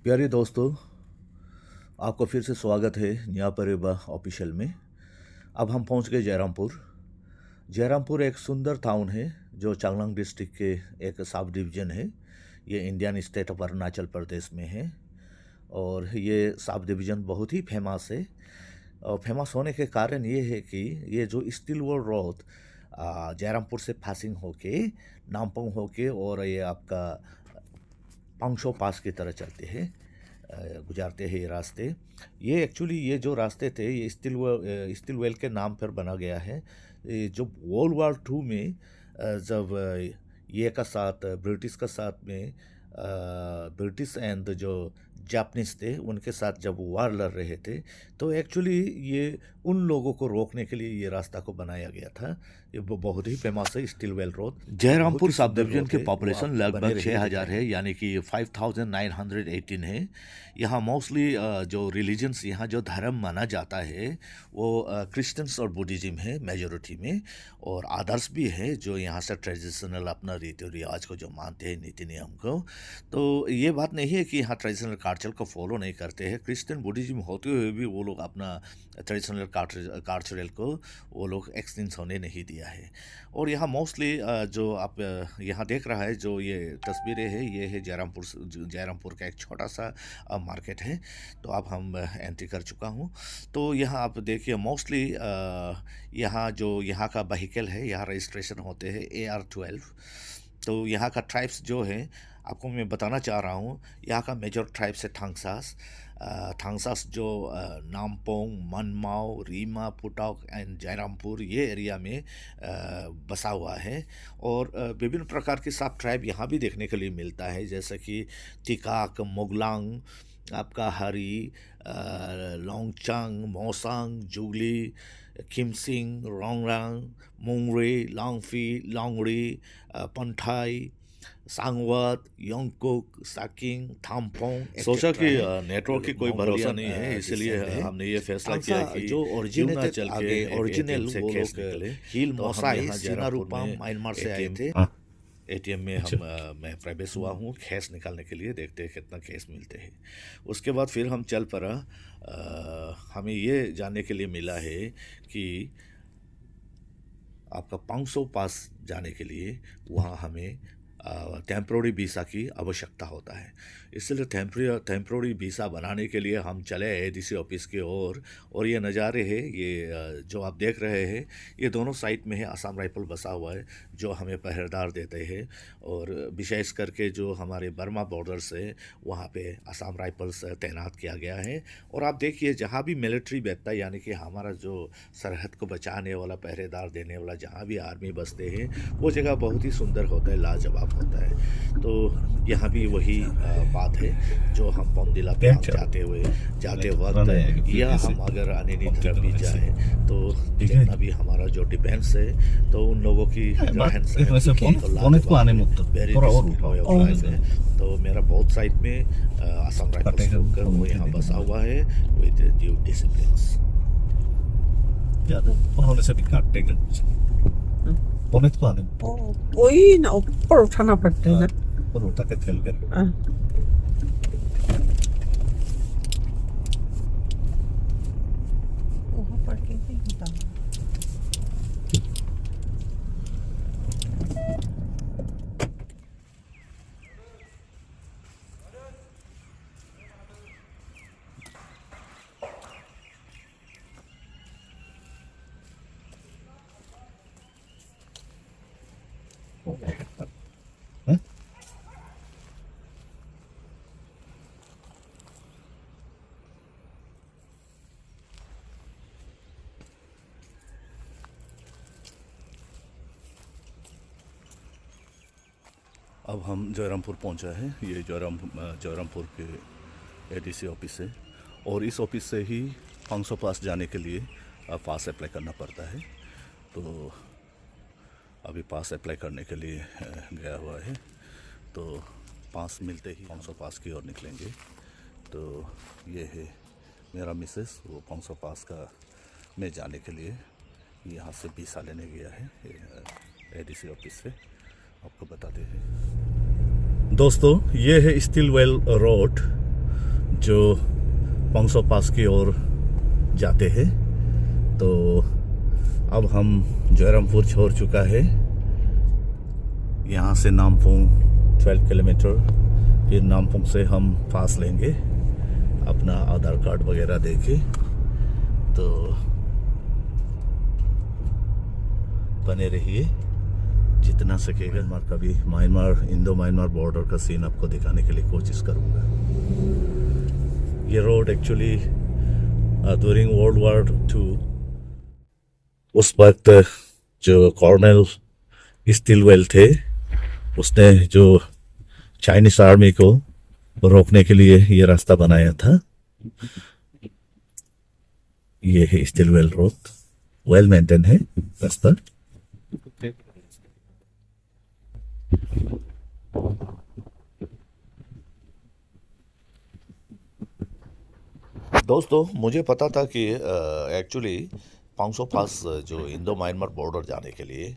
प्यारे दोस्तों, आपको फिर से स्वागत है न्या परेबा ऑफिशियल में। अब हम पहुंच गए जयरामपुर। जयरामपुर एक सुंदर टाउन है जो चांगलांग डिस्ट्रिक्ट के एक सब डिवीज़न है। ये Indian state of Arunachal Pradesh में है और ये सब डिवीज़न बहुत ही फेमस है। और फेमस होने के कारण ये है कि ये जो स्टील वर्ल्ड रोड जयरामपुर से पासिंग होके नामपोंग होके और ये आपका पांगशो पास की तरह चलते हैं, गुजारते हैं ये रास्ते। ये एक्चुअली ये जो रास्ते थे ये स्टील वेल के नाम पर बना गया है। जो वर्ल्ड वार 2 में जब ये का साथ ब्रिटिश का साथ में ब्रिटिश एंड जो जापानीज थे उनके साथ जब वार लड़ रहे थे तो एक्चुअली ये उन लोगों को रोकने के लिए ये रास्ता को बनाया गया था। ये बहुत ही फेमस है steel well road. Jayrampur sub division की पॉपुलेशन लगभग 6000 है, यानी कि 5918 है। यहाँ मोस्टली जो रिलीजन्स यहाँ जो धर्म माना जाता है वो क्रिश्चियंस और बुद्धिज्म है मेजोरिटी में, और अदर्स भी है जो यहाँ से ट्रेडिशनल अपना रीति रिवाज को जो मानते हैं, नीति नियम को। तो ये बात नहीं है कि यहाँ ट्रेडिशनल कल्चर को फॉलो नहीं करते हैं। क्रिश्चियन बुद्धिज्म होते हुए भी वो लोग अपना ट्रेडिशनल कल्चरल को वो लोग एक्सटेंस होने नहीं दिया है। और यहाँ मोस्टली जो आप यहाँ देख रहा है जो ये तस्वीरें हैं ये है जयरामपुर का एक छोटा सा मार्केट है। तो अब हम एंट्री कर चुका हूँ। तो यहाँ आप देखिए मोस्टली यहाँ का व्हीकल है, यहाँ रजिस्ट्रेशन होते हैं AR12। तो यहाँ का ट्राइब्स जो है आपको मैं बताना चाह रहा हूँ, यहाँ का मेजर ट्राइब्स है थांगसास जो नामपोंग, मनमाव, रीमा, पुटाक एंड जयरामपुर ये एरिया में बसा हुआ है। और विभिन्न प्रकार के सब ट्राइब यहाँ भी देखने के लिए मिलता है, जैसे कि तिकाक, मोगलांग, आपका हरी, लोंगचांग, मोसांग, जुगली, खिमसिंग, रोंगरांग, मुंगरे, लांगफी, लांगड़ी, पंथाई, सांगवत, योंगकुक, साकिंग, थामपोंग। सोचा कि नेटवर्क की कोई भरोसा नहीं है, इसलिए हमने ये फैसला किया कि जो ओरिजिनल चल के ओरिजिनल वो लोग हिल मोसाई सिनारूपा म्यांमार से आए थे। ATM में मैं प्रवेश हुआ हूँ खैस निकालने के लिए, देखते हैं कितना खैस मिलते हैं। उसके बाद फिर हम चल पड़ा। हमें ये जानने के लिए मिला है कि आपका पांगशो पास जाने के लिए वहाँ हमें टेम्प्रोरी वीज़ा की आवश्यकता होता है। इसलिए टेम्प्रोरी वीज़ा बनाने के लिए हम चले ADC ऑफिस की ओर। और ये नज़ारे हैं, ये जो आप देख रहे हैं ये दोनों साइड में है आसाम राइफल बसा हुआ है जो हमें पहरेदार देते हैं। और विशेष करके जो हमारे बर्मा बॉर्डर से वहाँ पे आसाम राइफल्स तैनात किया गया है। और आप देखिए जहाँ भी मिलिट्री बैठता है, यानी कि हमारा जो सरहद को बचाने वाला, पहरेदार देने वाला जहाँ भी आर्मी बसते हैं वो जगह बहुत ही सुंदर होता है, लाजवाब होता है। तो यहाँ भी वही बात है जो हम पौंदिला पे जाते वक्त या हम अगर आने तरफ भी जाए तो जितना भी हमारा जो डिफेंस है तो उन लोगों की रहन है। तो मेरा बहुत साइड में आसाम राइफल्स वो यहाँ बसा हुआ है विद ड्यू डिसिप्लिन। वही ना ऊपर उठाना पड़ता है ना, ऊपर उठा के खेल कर। वहाँ पर कैसे होता है? अब हम जयरामपुर पहुंचा है। ये जयरामपुर के ADC ऑफिस है और इस ऑफिस से ही पांगशो पास जाने के लिए पास अप्लाई करना पड़ता है। तो अभी पास अप्लाई करने के लिए गया हुआ है। तो पास मिलते ही पांगशो पास की ओर निकलेंगे। तो ये है मेरा मिसेस, वो पांगशो पास का में जाने के लिए यहाँ से वीज़ा लेने गया है ADC ऑफिस से। आपको बताते हैं दोस्तों, ये है स्टील वेल रोड जो पंगसो पास की ओर जाते हैं। तो अब हम जयरामपुर छोड़ चुका है। यहाँ से नामपोंग 12 किलोमीटर, फिर नामपोंग से हम पास लेंगे अपना आधार कार्ड वगैरह देके। तो बने रहिए जितना सकेगा। मैं कभी म्यांमार, इंडो म्यांमार बॉर्डर का सीन आपको दिखाने के लिए कोशिश करूँगा। ये road actually during world war 2 उस वक्त जो कॉर्नेल स्टिलवेल थे, उसने जो चाइनीस आर्मी को रोकने के लिए ये रास्ता बनाया था। ये है स्टिलवेल रोड, वेल मेंटेन है रास्ता। दोस्तों, मुझे पता था कि एक्चुअली पंगसो पास जो इंडो म्यांमार बॉर्डर जाने के लिए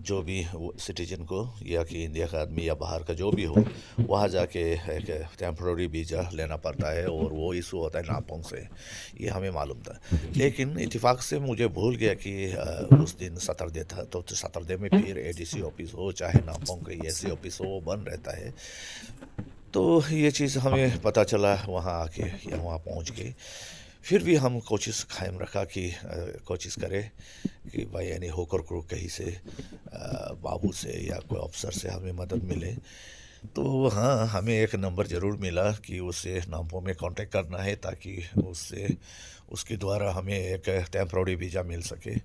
जो भी सिटीजन को, या कि इंडिया का आदमी या बाहर का जो भी हो, वहाँ जाके एक टेम्पररी वीज़ा लेना पड़ता है और वो इशू होता है नामपोंग से। ये हमें मालूम था, लेकिन इत्तेफाक से मुझे भूल गया कि उस दिन सैटरडे था। तो सैटरडे में फिर एडीसी ऑफिस हो चाहे नामपोंग का एसी ऑफिस हो, वो बंद रहता है। तो ये चीज़ हमें पता चला वहाँ आके या वहाँ पहुँच के। फिर भी हम कोशिश कायम रखा कि कोशिश करें कि भाई यानी होकर क्रू कहीं से बाबू से या कोई अफसर से हमें मदद मिले। तो हाँ, हमें एक नंबर ज़रूर मिला कि उससे नामपोंग में कांटेक्ट करना है ताकि उससे उसके द्वारा हमें एक टेम्पररी वीज़ा मिल सके।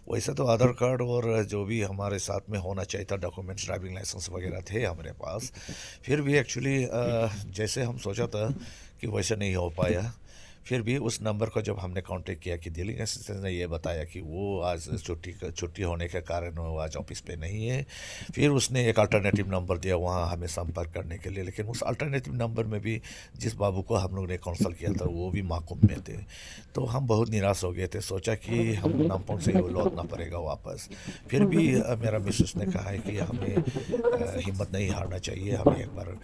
वैसे तो आधार कार्ड और जो भी हमारे साथ में होना चाहिए था डॉक्यूमेंट्स, ड्राइविंग लाइसेंस वगैरह थे हमारे पास। फिर भी एक्चुअली जैसे हम सोचा था कि वैसे नहीं हो पाया। फिर भी उस नंबर को जब हमने कांटेक्ट किया कि डीलिंग असिस्टेंट ने ये बताया कि वो आज छुट्टी होने के कारण वो आज ऑफिस पे नहीं है। फिर उसने एक अल्टरनेटिव नंबर दिया वहाँ हमें संपर्क करने के लिए, लेकिन उस अल्टरनेटिव नंबर में भी जिस बाबू को हम लोग ने कंसल्ट किया था वो भी माकूम में थे। तो हम बहुत निराश हो गए थे, सोचा कि हम नामपोंग से लौटना पड़ेगा वापस। फिर भी मेरा मिसेस ने कहा है कि हमें हिम्मत नहीं हारना चाहिए, हमें एक बार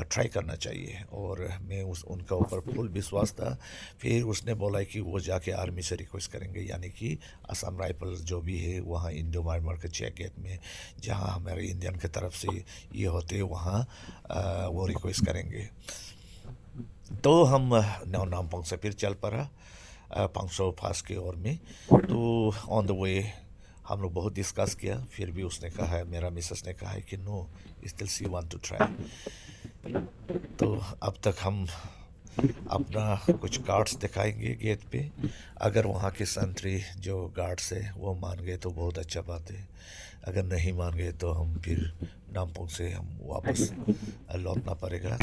ट्राई करना चाहिए। और मैं उनका ऊपर फुल विश्वास था। फिर उसने बोला कि वो जाके आर्मी से रिक्वेस्ट करेंगे, यानी कि असम राइफल जो भी है वहाँ इंडो म्यांमार के चेक गेट में जहाँ हमारे इंडियन की तरफ से ये होते वहाँ वो रिक्वेस्ट करेंगे। तो हम नामपोंग से फिर चल पड़ा पंगसो पास की ओर में। तो ऑन द वे हम लोग बहुत डिस्कस किया। फिर भी उसने कहा है, मेरा मिसेस ने कहा है कि no, still she want to try. तो अब तक हम अपना कुछ कार्ड्स दिखाएंगे गेट पे। अगर वहाँ के सेंट्री जो गार्ड्स है वो मान गए तो बहुत अच्छा बात है, अगर नहीं मान गए तो हम फिर नामपोंग से हम वापस लौटना पड़ेगा।